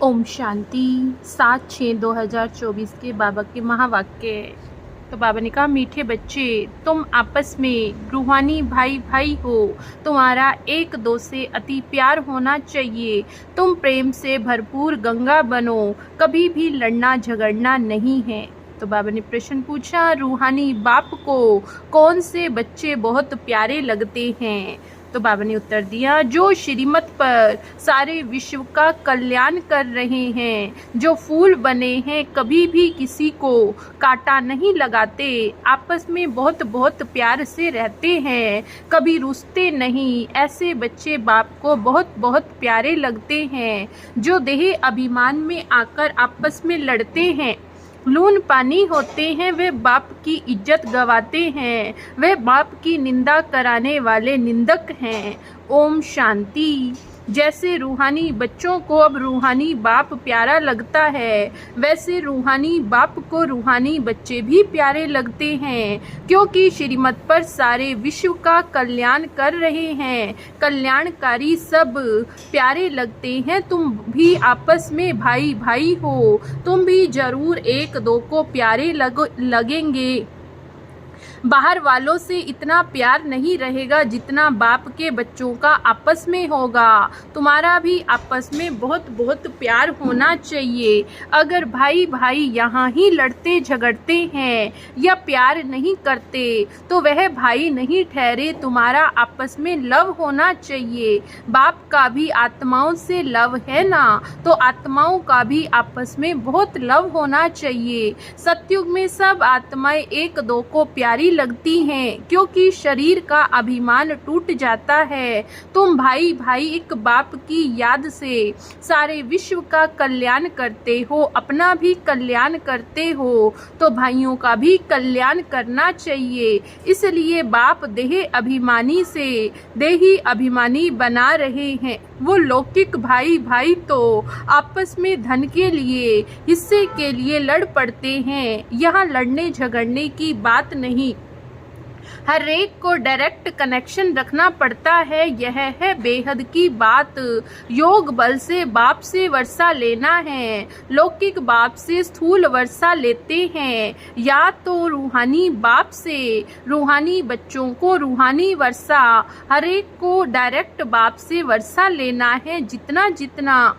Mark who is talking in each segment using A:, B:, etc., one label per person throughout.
A: ओम शांति। 7/6/2024 के बाबा के महावाक्य। तो बाबा ने कहा, मीठे बच्चे, तुम आपस में रूहानी भाई भाई हो। तुम्हारा एक दो से अति प्यार होना चाहिए। तुम प्रेम से भरपूर गंगा बनो। कभी भी लड़ना झगड़ना नहीं है। तो बाबा ने प्रश्न पूछा, रूहानी बाप को कौन से बच्चे बहुत प्यारे लगते हैं? तो बाबा ने उत्तर दिया, जो श्रीमत पर सारे विश्व का कल्याण कर रहे हैं, जो फूल बने हैं, कभी भी किसी को कांटा नहीं लगाते, आपस में बहुत बहुत प्यार से रहते हैं, कभी रूठते नहीं, ऐसे बच्चे बाप को बहुत बहुत प्यारे लगते हैं। जो देह अभिमान में आकर आपस में लड़ते हैं, लून पानी होते हैं, वे बाप की इज्जत गवाते हैं, वे बाप की निंदा कराने वाले निंदक हैं। ओम शांति। जैसे रूहानी बच्चों को अब रूहानी बाप प्यारा लगता है, वैसे रूहानी बाप को रूहानी बच्चे भी प्यारे लगते हैं, क्योंकि श्रीमत पर सारे विश्व का कल्याण कर रहे हैं। कल्याणकारी सब प्यारे लगते हैं। तुम भी आपस में भाई भाई हो। तुम भी जरूर एक दो को प्यारे लगेंगे। बाहर वालों से इतना प्यार नहीं रहेगा जितना बाप के बच्चों का आपस में होगा। तुम्हारा भी आपस में बहुत बहुत प्यार होना चाहिए। अगर भाई भाई यहाँ ही लड़ते झगड़ते हैं या प्यार नहीं करते तो वह भाई नहीं ठहरे। तुम्हारा आपस में लव होना चाहिए। बाप का भी आत्माओं से लव है ना, तो आत्माओं का भी आपस में बहुत लव होना चाहिए। सतयुग में सब आत्माएं एक दो को प्यारी लगती हैं, क्योंकि शरीर का अभिमान टूट जाता है। तुम भाई भाई एक बाप की याद से सारे विश्व का कल्याण करते हो, अपना भी कल्याण करते हो, तो भाइयों का भी कल्याण करना चाहिए। इसलिए बाप देह अभिमानी से देही अभिमानी बना रहे हैं। वो लौकिक भाई भाई तो आपस में धन के लिए, हिस्से के लिए लड़ पड़ते हैं। यहाँ लड़ने झगड़ने की बात नहीं, हर एक को डायरेक्ट कनेक्शन रखना पड़ता है। यह है बेहद की बात। योग बल से बाप से वर्षा लेना है, लौकिक बाप से स्थूल वर्षा लेते हैं, या तो रूहानी बाप से रूहानी बच्चों को रूहानी वर्षा। हर एक को डायरेक्ट बाप से वर्षा लेना है। जितना जितना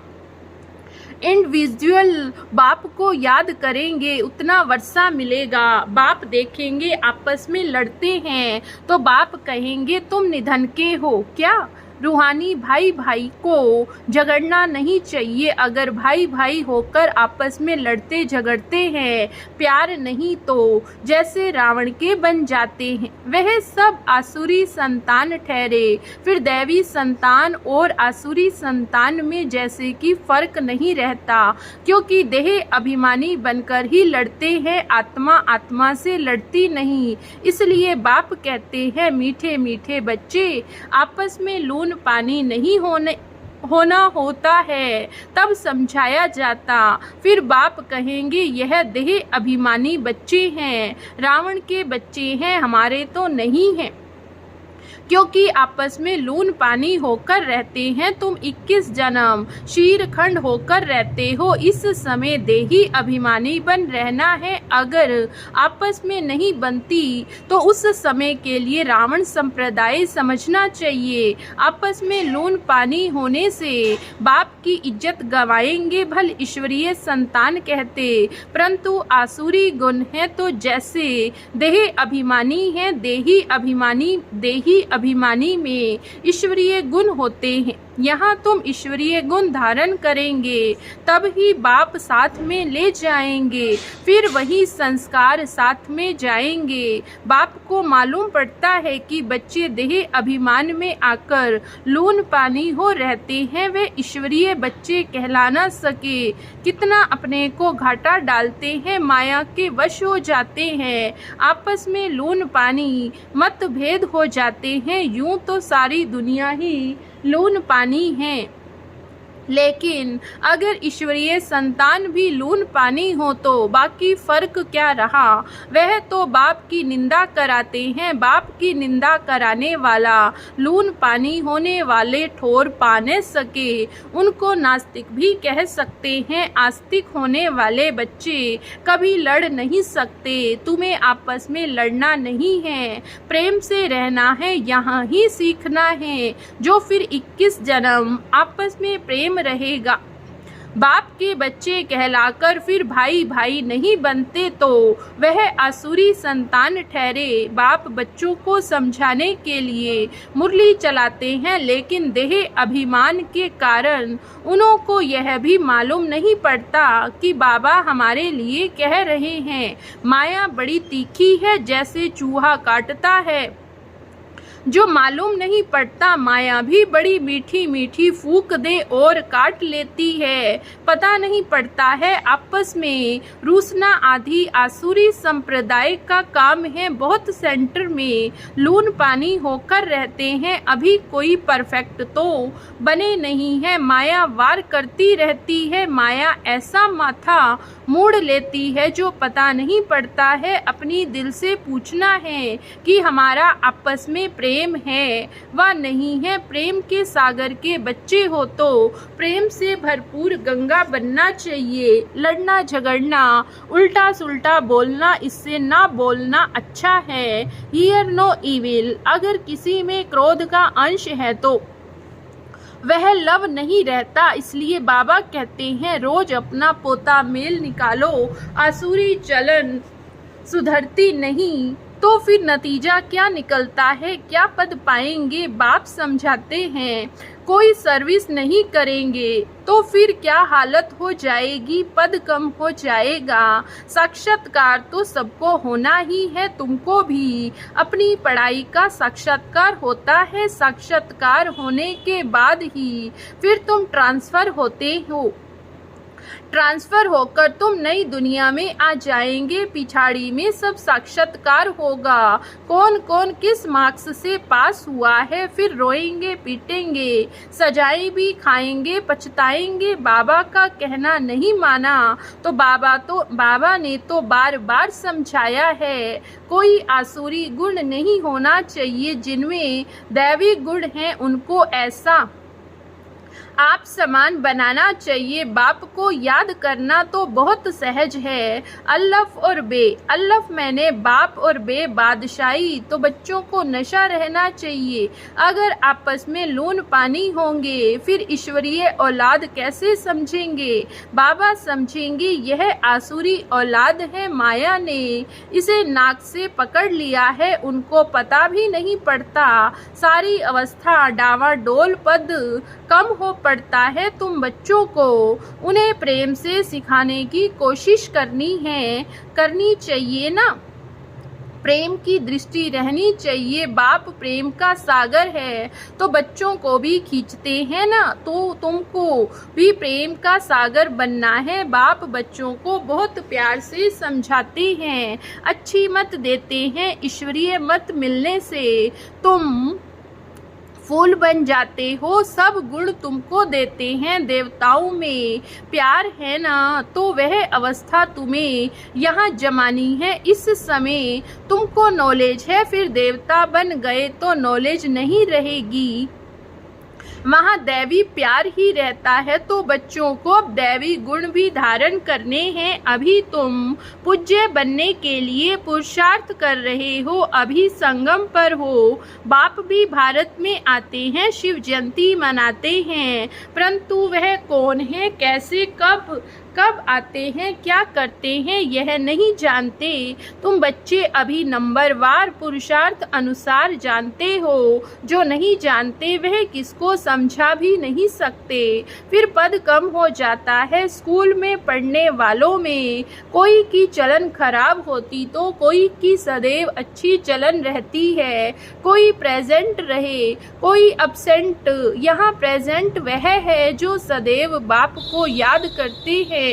A: इंडिविजुअल बाप को याद करेंगे उतना वर्षा मिलेगा। बाप देखेंगे आपस में लड़ते हैं तो बाप कहेंगे तुम निधन के हो क्या? रूहानी भाई भाई को झगड़ना नहीं चाहिए। अगर भाई भाई होकर आपस में लड़ते झगड़ते हैं, प्यार नहीं, तो जैसे रावण के बन जाते हैं। वह सब आसुरी संतान ठहरे। फिर दैवी संतान और आसुरी संतान में जैसे कि फर्क नहीं रहता, क्योंकि देह अभिमानी बनकर ही लड़ते हैं, आत्मा आत्मा से लड़ती नहीं। इसलिए बाप कहते हैं, मीठे मीठे बच्चे, आपस में लून पानी नहीं होना होता है, तब समझाया जाता। फिर बाप कहेंगे, यह देह अभिमानी बच्चे हैं, रावण के बच्चे हैं, हमारे तो नहीं हैं, क्योंकि आपस में लून पानी होकर रहते हैं। तुम 21 जन्म शीरखंड होकर रहते हो। इस समय देही अभिमानी बन रहना है। अगर आपस में नहीं बनती तो उस समय के लिए रावण संप्रदाय समझना चाहिए। आपस में लून पानी होने से बाप की इज्जत गवाएंगे। भल ईश्वरीय संतान कहते, परंतु आसुरी गुण है, तो जैसे देह अभिमानी है, देही अभिमानी में ईश्वरीय गुण होते हैं। यहाँ तुम ईश्वरीय गुण धारण करेंगे, तब ही बाप साथ में ले जाएंगे। फिर वही संस्कार साथ में जाएंगे। बाप को मालूम पड़ता है कि बच्चे देह अभिमान में आकर लून पानी हो रहते हैं, वे ईश्वरीय बच्चे कहला न सके। कितना अपने को घाटा डालते हैं, माया के वश हो जाते हैं, आपस में लून पानी मतभेद हो जाते हैं। यूं तो सारी दुनिया ही लून पानी है। लेकिन अगर ईश्वरीय संतान भी लून पानी हो तो बाकी फर्क क्या रहा। वह तो बाप की निंदा कराते हैं। बाप की निंदा कराने वाला लून पानी होने वाले ठोर पा न सके उनको नास्तिक भी कह सकते हैं। आस्तिक होने वाले बच्चे कभी लड़ नहीं सकते। तुम्हें आपस में लड़ना नहीं है, प्रेम से रहना है, यहाँ ही सीखना है। जो फिर 21 जन्म आपस में प्रेम रहेगा। बाप के बच्चे कहलाकर फिर भाई भाई नहीं बनते तो वह आसुरी संतान ठहरे। बाप बच्चों को समझाने के लिए मुरली चलाते हैं, लेकिन देह अभिमान के कारण उन्हों को यह भी मालूम नहीं पड़ता कि बाबा हमारे लिए कह रहे हैं। माया बड़ी तीखी है, जैसे चूहा काटता है। जो मालूम नहीं पड़ता माया भी बड़ी मीठी मीठी फूंक दे और काट लेती है। पता नहीं पड़ता है आपस में रूसना आदि आसुरी संप्रदाय का काम है। बहुत सेंटर में लून पानी होकर रहते हैं, अभी कोई परफेक्ट तो बने नहीं है। माया वार करती रहती है। माया ऐसा माथा मोड़ लेती है जो पता नहीं पड़ता है। अपनी दिल से पूछना है कि हमारा आपस में प्रेम है व नहीं है। प्रेम के सागर के बच्चे हो तो प्रेम से भरपूर गंगा बनना चाहिए। लड़ना झगड़ना उल्टा सुल्टा बोलना, इससे ना बोलना अच्छा है। Hear no evil. अगर किसी में क्रोध का अंश है तो वह लव नहीं रहता। इसलिए बाबा कहते हैं रोज अपना पोता मेल निकालो। आसुरी चलन सुधरती नहीं तो फिर नतीजा क्या निकलता है, क्या पद पाएंगे। बाप समझाते हैं कोई सर्विस नहीं करेंगे तो फिर क्या हालत हो जाएगी, पद कम हो जाएगा। साक्षात्कार तो सबको होना ही है, तुमको भी अपनी पढ़ाई का साक्षात्कार होता है। साक्षात्कार होने के बाद ही फिर तुम ट्रांसफर होते हो। ट्रांसफर होकर तुम नई दुनिया में आ जाएंगे। पिछाड़ी में सब साक्षात्कार होगा, कौन कौन किस मार्क्स से पास हुआ है। फिर रोएंगे पीटेंगे, सजाएं भी खाएंगे, पछताएंगे। बाबा का कहना नहीं माना तो बाबा ने तो बार बार समझाया है कोई आसुरी गुण नहीं होना चाहिए। जिनमें दैवी गुण हैं उनको ऐसा आप समान बनाना चाहिए। बाप को याद करना तो बहुत सहज है। अल्लफ और बे, अल्लफ मैंने बाप और बे बादशाही, तो बच्चों को नशा रहना चाहिए। अगर आपस में लून पानी होंगे फिर ईश्वरीय औलाद कैसे समझेंगे। बाबा समझेंगे यह आसुरी औलाद है। माया ने इसे नाक से पकड़ लिया है, उनको पता भी नहीं पड़ता। सारी अवस्था डावाडोल, पद कम हो पड़ता है। तुम बच्चों को उन्हें प्रेम से सिखाने की कोशिश करनी चाहिए ना। प्रेम की दृष्टि रहनी चाहिए। बाप प्रेम का सागर है तो बच्चों को भी खींचते हैं ना, तो तुमको भी प्रेम का सागर बनना है। बाप बच्चों को बहुत प्यार से समझाते हैं, अच्छी मत देते हैं। ईश्वरीय मत मिलने से तुम फूल बन जाते हो, सब गुण तुमको देते हैं। देवताओं में प्यार है ना तो वह अवस्था तुम्हें यहाँ जमानी है। इस समय तुमको नॉलेज है, फिर देवता बन गए तो नॉलेज नहीं रहेगी। वहाँ दैवी प्यार ही रहता है तो बच्चों को अब दैवी गुण भी धारण करने हैं। अभी तुम पूज्य बनने के लिए पुरुषार्थ कर रहे हो, अभी संगम पर हो। बाप भी भारत में आते हैं, शिव जयंती मनाते हैं, परंतु वह कौन है, कैसे, कब आते हैं, क्या करते हैं यह नहीं जानते। तुम बच्चे अभी नंबरवार पुरुषार्थ अनुसार जानते हो। जो नहीं जानते वह किसको समझा भी नहीं सकते। फिर पद कम हो जाता है। स्कूल में पढ़ने वालों में कोई की चलन खराब होती तो कोई की सदैव अच्छी चलन रहती है। कोई प्रेजेंट रहे, कोई अब्सेंट। यहाँ प्रेजेंट वह है जो सदैव बाप को याद करते हैं।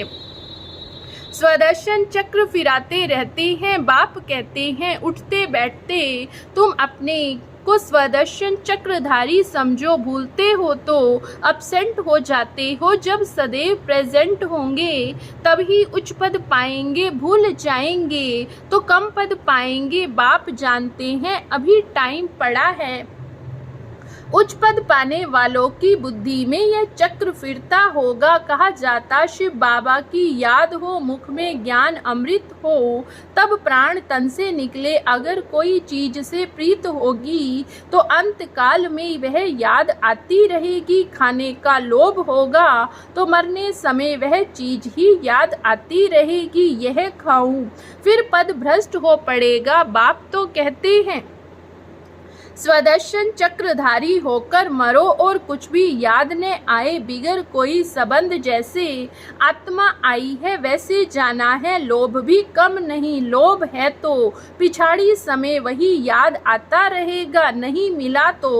A: स्वदर्शन चक्र फिराते रहते हैं। बाप कहते हैं उठते बैठते तुम अपने को स्वदर्शन चक्रधारी समझो, भूलते हो तो अपसेंट हो जाते हो। जब सदैव प्रेजेंट होंगे तभी उच्च पद पाएंगे, भूल जाएंगे तो कम पद पाएंगे। बाप जानते हैं अभी टाइम पड़ा है, उच्च पद पाने वालों की बुद्धि में यह चक्र फिरता होगा। कहा जाता शिव बाबा की याद हो, मुख में ज्ञान अमृत हो, तब प्राण तन से निकले। अगर कोई चीज से प्रीत होगी तो अंत काल में वह याद आती रहेगी। खाने का लोभ होगा तो मरने समय वह चीज ही याद आती रहेगी। यह खाऊं फिर पद भ्रष्ट हो पड़ेगा। बाप तो कहते हैं स्वदर्शन चक्रधारी होकर मरो और कुछ भी याद न आए। बिगर कोई संबंध जैसे आत्मा आई है वैसे जाना है। लोभ भी कम नहीं, लोभ है तो पिछाड़ी समय वही याद आता रहेगा। नहीं मिला तो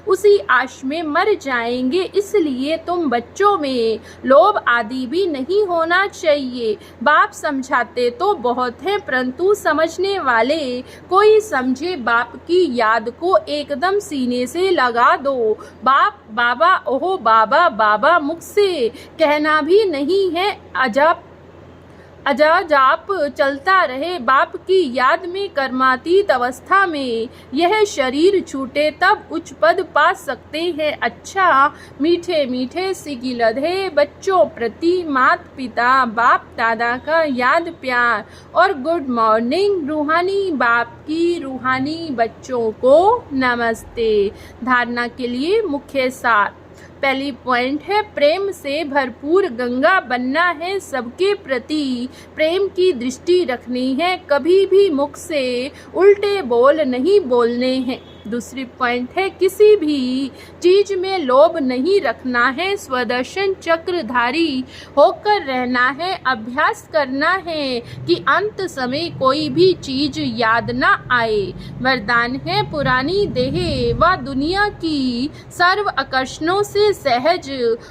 A: उसी आश में मर जाएंगे। इसलिए तुम बच्चों में लोभ आदि भी नहीं होना चाहिए। बाप समझाते तो बहुत है परंतु समझने वाले कोई समझे। बाप की याद को एकदम सीने से लगा दो। बाप बाबा ओहो बाबा बाबा मुख से कहना भी नहीं है। अजाजाप चलता रहे। बाप की याद में कर्मातीत अवस्था में यह शरीर छूटे तब उच्च पद पा सकते हैं। अच्छा मीठे मीठे सिगिलधे बच्चों प्रति माता पिता बाप दादा का याद प्यार और गुड मॉर्निंग। रूहानी बाप की रूहानी बच्चों को नमस्ते। धारणा के लिए मुख्य सार। पहली पॉइंट है प्रेम से भरपूर गंगा बनना है। सबके प्रति प्रेम की दृष्टि रखनी है। कभी भी मुख से उल्टे बोल नहीं बोलने हैं। दूसरी पॉइंट है किसी भी चीज में लोभ नहीं रखना है। स्वदर्शन चक्रधारी होकर रहना है। अभ्यास करना है कि अंत समय कोई भी चीज याद ना आए। वरदान है पुरानी देह व दुनिया की सर्व आकर्षणों से सहज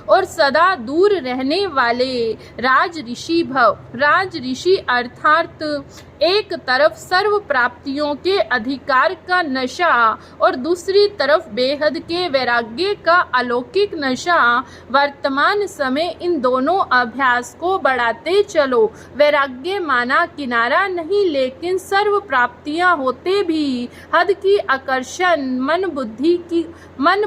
A: और सदा दूर रहने वाले राज ऋषि भव। राज ऋषि अर्थात एक तरफ सर्व प्राप्तियों के अधिकार का नशा और दूसरी तरफ बेहद के वैराग्य का अलौकिक नशा। वर्तमान समय इन दोनों अभ्यास को बढ़ाते चलो। वैराग्य माना किनारा नहीं लेकिन सर्व प्राप्तियां होते भी हद की आकर्षण मन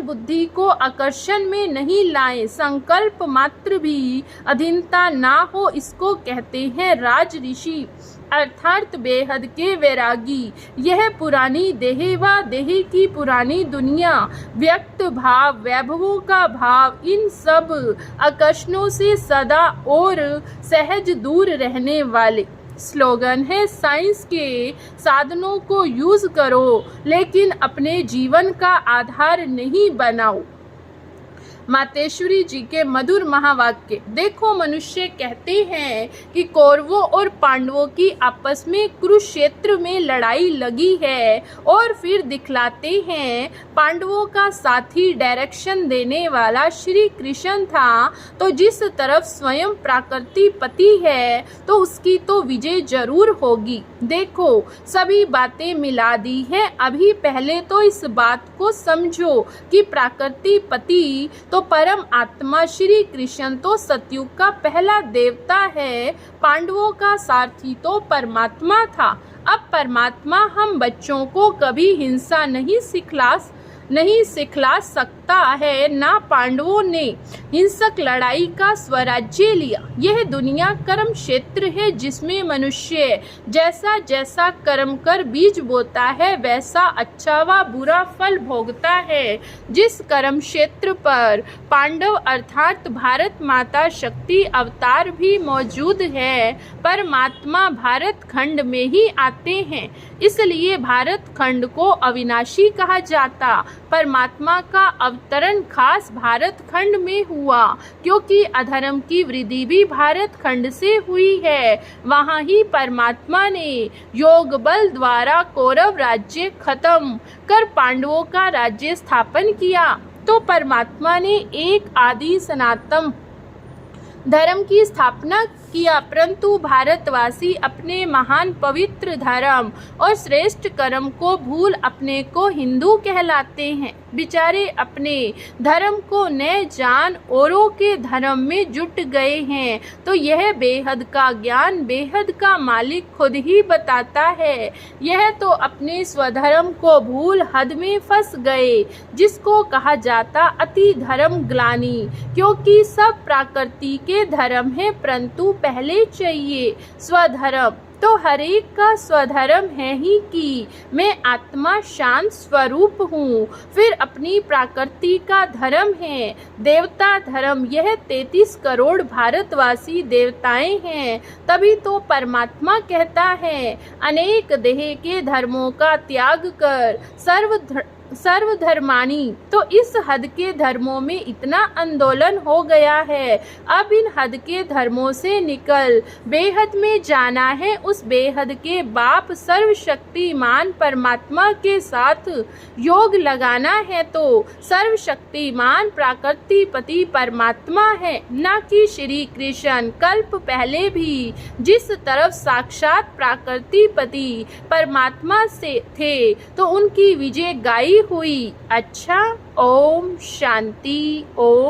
A: बुद्धि को आकर्षण में नहीं लाए। संकल्प मात्र भी अधीनता ना हो, इसको कहते हैं राज ऋषि अर्थात बेहद के वैरागी। यह पुरानी देह व देह की पुरानी दुनिया, व्यक्त भाव, वैभवों का भाव, इन सब आकर्षणों से सदा और सहज दूर रहने वाले। स्लोगन है साइंस के साधनों को यूज करो लेकिन अपने जीवन का आधार नहीं बनाओ। मातेश्वरी जी के मधुर महावाक्य। देखो मनुष्य कहते हैं कि कौरवों और पांडवों की आपस में कुरुक्षेत्र में लड़ाई लगी है और फिर दिखलाते हैं पांडवों का साथी डायरेक्शन देने वाला श्री कृष्ण था। तो जिस तरफ स्वयं प्राकृति पति है तो उसकी तो विजय जरूर होगी। देखो सभी बातें मिला दी है। अभी पहले तो इस बात को समझो कि प्राकृति पति तो परम आत्मा श्री कृष्ण तो सतयुग का पहला देवता है। पांडवों का सारथी तो परमात्मा था। अब परमात्मा हम बच्चों को कभी हिंसा नहीं सिखला सकता है। ना पांडवों ने हिंसक लड़ाई का स्वराज्य लिया। यह दुनिया कर्म क्षेत्र है जिसमें मनुष्य जैसा जैसा कर्म कर बीज बोता है वैसा अच्छा व बुरा फल भोगता है। जिस कर्म क्षेत्र पर पांडव अर्थात भारत माता शक्ति अवतार भी मौजूद है, परमात्मा भारत खंड में ही आते हैं। इसलिए भारत खंड को अविनाशी कहा जाता। परमात्मा का अवतरण खास भारत खंड में हुआ क्योंकि अधर्म की वृद्धि भी भारत खंड से हुई है। वहाँ ही परमात्मा ने योग बल द्वारा कौरव राज्य खत्म कर पांडवों का राज्य स्थापन किया। तो परमात्मा ने एक आदि सनातन धर्म की स्थापना किया, परंतु भारतवासी अपने महान पवित्र धर्म और श्रेष्ठ कर्म को भूल अपने को हिंदू कहलाते हैं। बेचारे अपने धर्म को न जान औरों के धर्म में जुट गए हैं। तो यह बेहद का ज्ञान बेहद का मालिक खुद ही बताता है। यह तो अपने स्वधर्म को भूल हद में फंस गए, जिसको कहा जाता अति धर्म ग्लानि। क्योंकि सब प्रकृति के धर्म है, परंतु पहले चाहिए स्वधर्म। तो हर एक का स्वधर्म है ही कि मैं आत्मा शांत स्वरूप हूँ। फिर अपनी प्रकृति का धर्म है देवता धर्म। यह 33 करोड़ भारतवासी देवताएं हैं। तभी तो परमात्मा कहता है अनेक देह के धर्मों का त्याग कर सर्वधर्मानी। तो इस हद के धर्मों में इतना आंदोलन हो गया है। अब इन हद के धर्मों से निकल बेहद में जाना है। उस बेहद के बाप सर्वशक्तिमान परमात्मा के साथ योग लगाना है। तो सर्वशक्तिमान प्रकृतिपति परमात्मा है, न कि श्री कृष्ण। कल्प पहले भी जिस तरफ साक्षात प्रकृतिपति परमात्मा से थे, तो उनकी विजय गाई हुई। अच्छा, ओम शांति। ओम